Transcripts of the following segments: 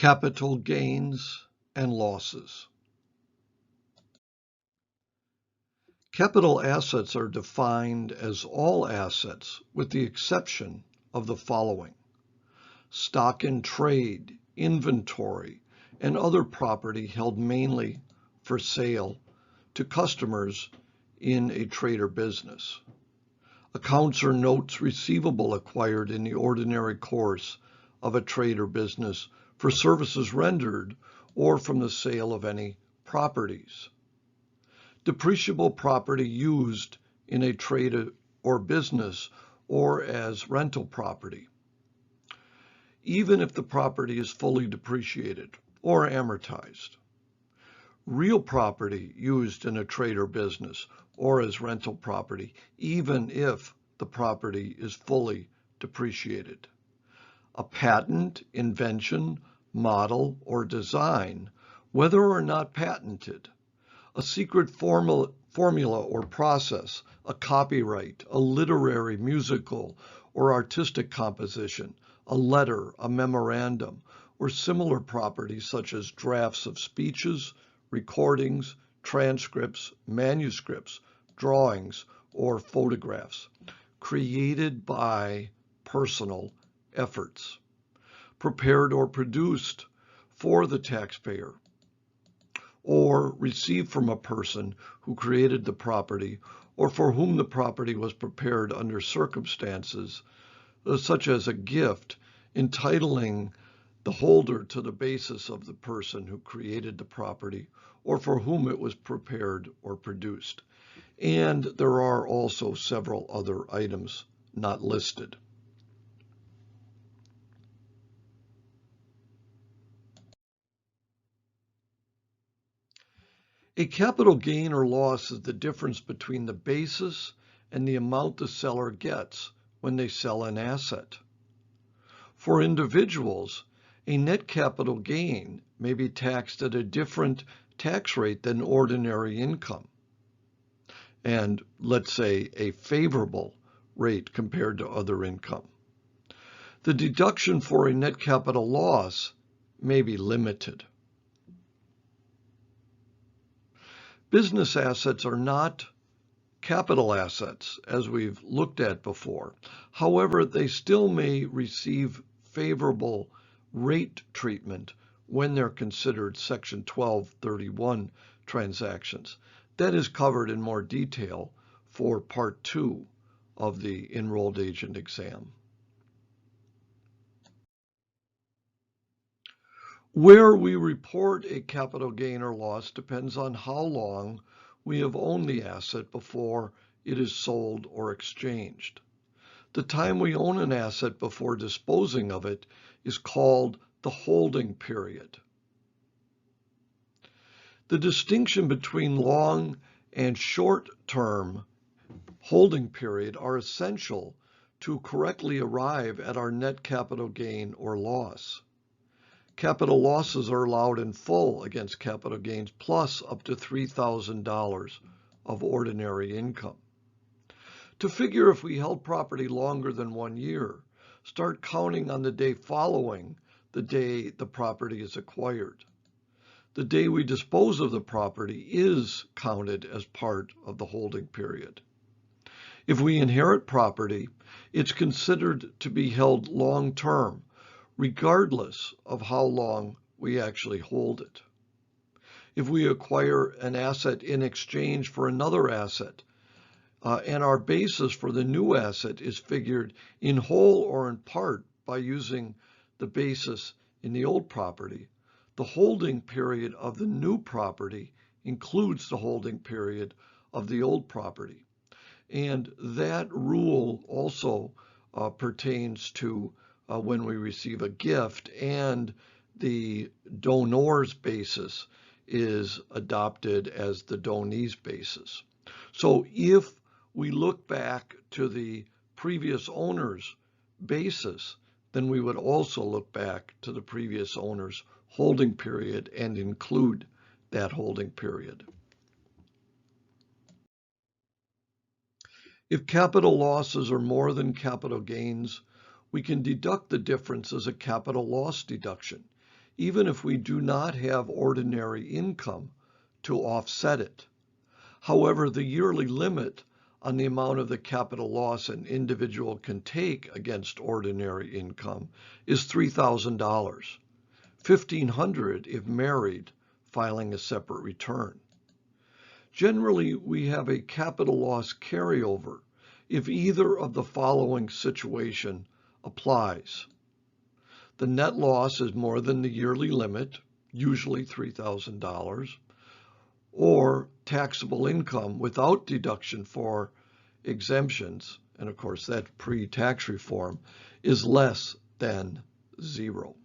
Capital gains and losses. Capital assets are defined as all assets with the exception of the following: stock in trade, inventory, and other property held mainly for sale to customers in a trade or business. Accounts or notes receivable acquired in the ordinary course of a trade or business for services rendered or from the sale of any properties. Depreciable property used in a trade or business or as rental property, even if the property is fully depreciated or amortized. Real property used in a trade or business or as rental property, even if the property is fully depreciated. A patent, invention, model, or design, whether or not patented. A secret formula or process, a copyright, a literary, musical, or artistic composition, a letter, a memorandum, or similar properties such as drafts of speeches, recordings, transcripts, manuscripts, drawings, or photographs, created by personal efforts, prepared or produced for the taxpayer, or received from a person who created the property or for whom the property was prepared under circumstances such as a gift, entitling the holder to the basis of the person who created the property or for whom it was prepared or produced. And there are also several other items not listed. A capital gain or loss is the difference between the basis and the amount the seller gets when they sell an asset. For individuals, a net capital gain may be taxed at a different tax rate than ordinary income, and let's say a favorable rate compared to other income. The deduction for a net capital loss may be limited. Business assets are not capital assets, as we've looked at before. However, they still may receive favorable rate treatment when they're considered Section 1231 transactions. That is covered in more detail for Part 2 of the Enrolled Agent exam. Where we report a capital gain or loss depends on how long we have owned the asset before it is sold or exchanged. The time we own an asset before disposing of it is called the holding period. The distinction between long and short-term holding period are essential to correctly arrive at our net capital gain or loss. Capital losses are allowed in full against capital gains plus up to $3,000 of ordinary income. To figure if we held property longer than 1 year, start counting on the day following the day the property is acquired. The day we dispose of the property is counted as part of the holding period. If we inherit property, it's considered to be held long-term, regardless of how long we actually hold it. If we acquire an asset in exchange for another asset, and our basis for the new asset is figured in whole or in part by using the basis in the old property, the holding period of the new property includes the holding period of the old property. And that rule also pertains to when we receive a gift, and the donor's basis is adopted as the donee's basis. So if we look back to the previous owner's basis, then we would also look back to the previous owner's holding period and include that holding period. If capital losses are more than capital gains, we can deduct the difference as a capital loss deduction, even if we do not have ordinary income to offset it. However, the yearly limit on the amount of the capital loss an individual can take against ordinary income is $3,000, $1,500 if married, filing a separate return. Generally, we have a capital loss carryover if either of the following situation applies. The net loss is more than the yearly limit, usually $3,000, or taxable income without deduction for exemptions, and of course that's pre-tax reform, is less than 0.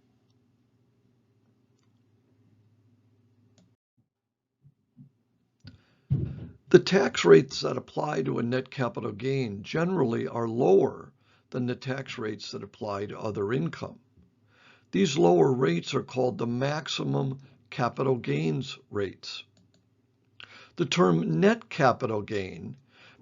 The tax rates that apply to a net capital gain generally are lower than the tax rates that apply to other income. These lower rates are called the maximum capital gains rates. The term net capital gain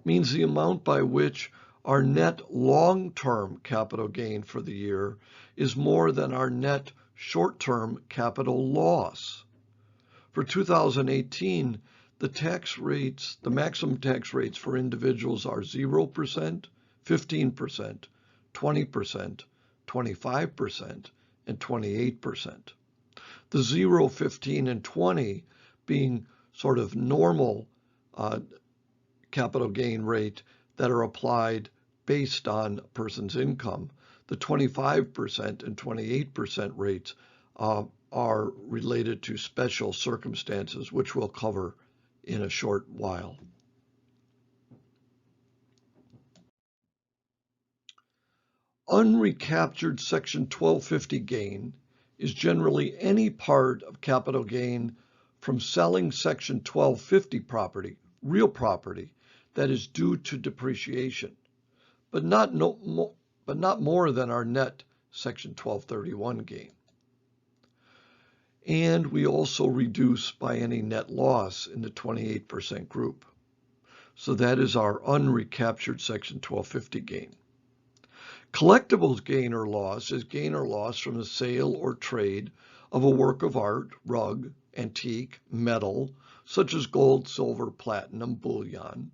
means the amount by which our net long-term capital gain for the year is more than our net short-term capital loss. For 2018, the maximum tax rates for individuals are 0%, 15%, 20%, 25%, and 28%. The 0, 15, and 20 being sort of normal capital gain rate that are applied based on a person's income. The 25% and 28% rates are related to special circumstances, which we'll cover in a short while. Unrecaptured Section 1250 gain is generally any part of capital gain from selling Section 1250 property, real property, that is due to depreciation, but not more than our net Section 1231 gain. And we also reduce by any net loss in the 28% group. So that is our unrecaptured Section 1250 gain. Collectibles gain or loss is gain or loss from the sale or trade of a work of art, rug, antique, metal, such as gold, silver, platinum, bullion,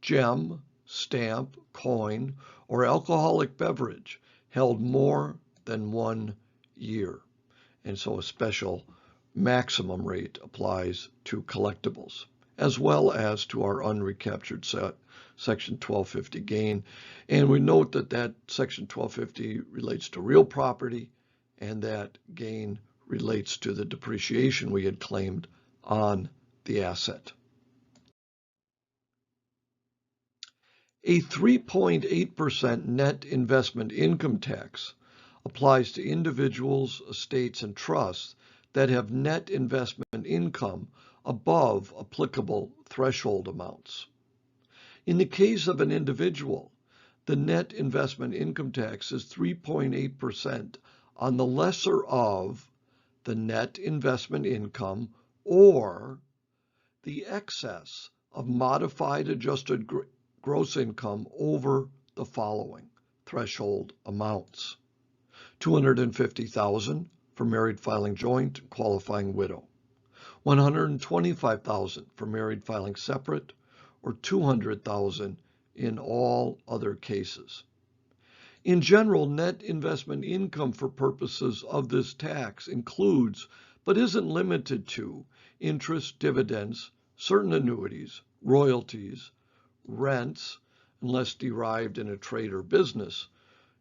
gem, stamp, coin, or alcoholic beverage held more than 1 year. And so a special maximum rate applies to collectibles, as well as to our unrecaptured Section 1250 gain. And we note that Section 1250 relates to real property, and that gain relates to the depreciation we had claimed on the asset. A 3.8% net investment income tax applies to individuals, estates, and trusts that have net investment income above applicable threshold amounts. In the case of an individual, the net investment income tax is 3.8% on the lesser of the net investment income or the excess of modified adjusted gross income over the following threshold amounts: $250,000 for married filing joint and qualifying widow, $125,000 for married filing separate, or $200,000 in all other cases. In general, net investment income for purposes of this tax includes, but isn't limited to, interest, dividends, certain annuities, royalties, rents, unless derived in a trade or business,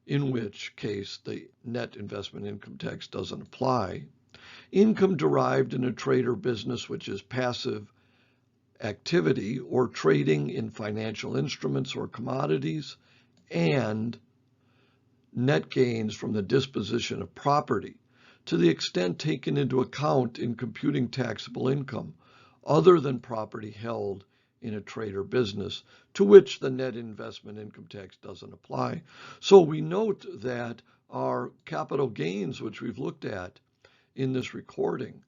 in which case the net investment income tax doesn't apply, income derived in a trade or business which is passive activity or trading in financial instruments or commodities, and net gains from the disposition of property to the extent taken into account in computing taxable income other than property held in a trade or business to which the net investment income tax doesn't apply. So we note that our capital gains, which we've looked at in this recording,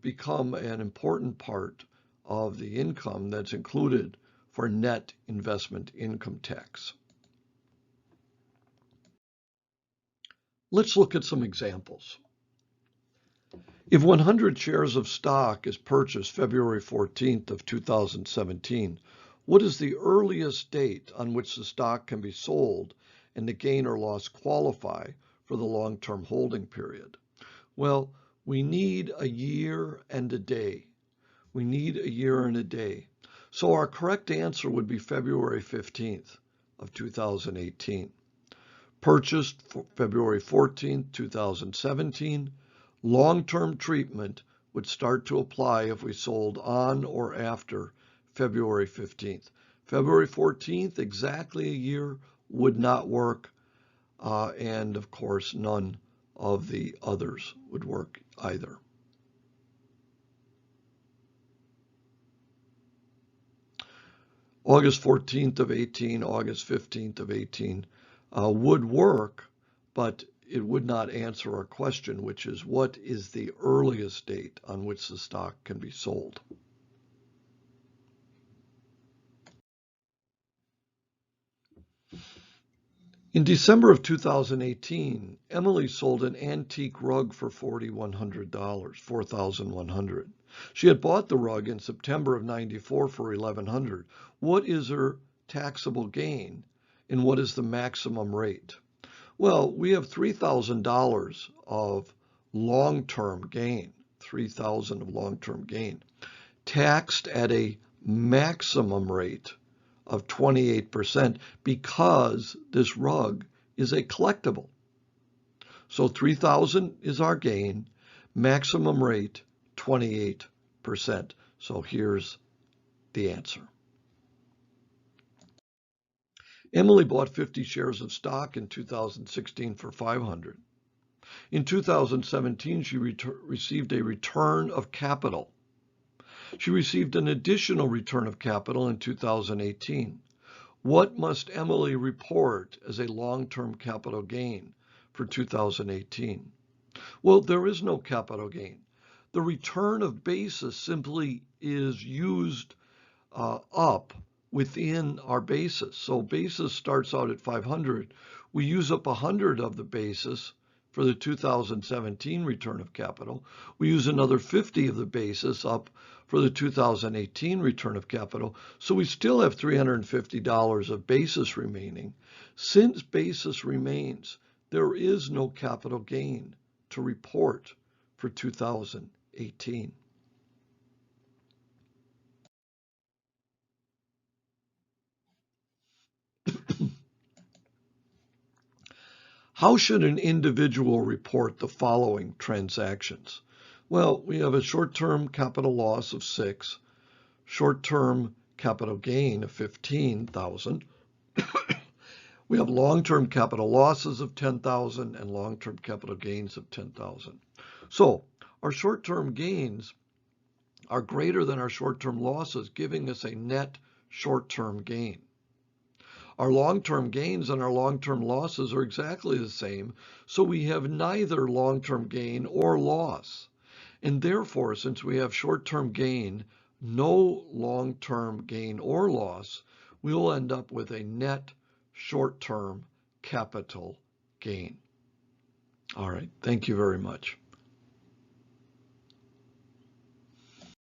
become an important part of the income that's included for net investment income tax. Let's look at some examples. If 100 shares of stock is purchased February 14th of 2017, what is the earliest date on which the stock can be sold and the gain or loss qualify for the long-term holding period? Well, we need a year and a day. We need a year and a day. So our correct answer would be February 15th of 2018. Purchased February 14th, 2017. Long-term treatment would start to apply if we sold on or after February 15th. February 14th, exactly a year, would not work. And of course, none of the others would work either. August 14th of 18, August 15th of 18 would work, but it would not answer our question, which is what is the earliest date on which the stock can be sold? In December of 2018, Emily sold an antique rug for $4,100, $4,100. She had bought the rug in September of 94 for $1,100. What is her taxable gain and what is the maximum rate? Well, we have $3,000 of long-term gain, $3,000 of long-term gain, taxed at a maximum rate of 28% because this rug is a collectible. So 3,000 is our gain, maximum rate 28%. So here's the answer. Emily bought 50 shares of stock in 2016 for $500. In 2017, she received a return of capital. She received an additional return of capital in 2018. What must Emily report as a long-term capital gain for 2018? Well, there is no capital gain. The return of basis simply is used up within our basis. So basis starts out at 500. We use up 100 of the basis for the 2017 return of capital. We use another 50 of the basis up for the 2018 return of capital. So we still have $350 of basis remaining. Since basis remains, there is no capital gain to report for 2018. How should an individual report the following transactions? Well, we have a short-term capital loss of 6, short-term capital gain of 15,000. We have long-term capital losses of 10,000 and long-term capital gains of 10,000. So our short-term gains are greater than our short-term losses, giving us a net short-term gain. Our long-term gains and our long-term losses are exactly the same, so we have neither long-term gain or loss. And therefore, since we have short-term gain, no long-term gain or loss, we will end up with a net short-term capital gain. All right, thank you very much.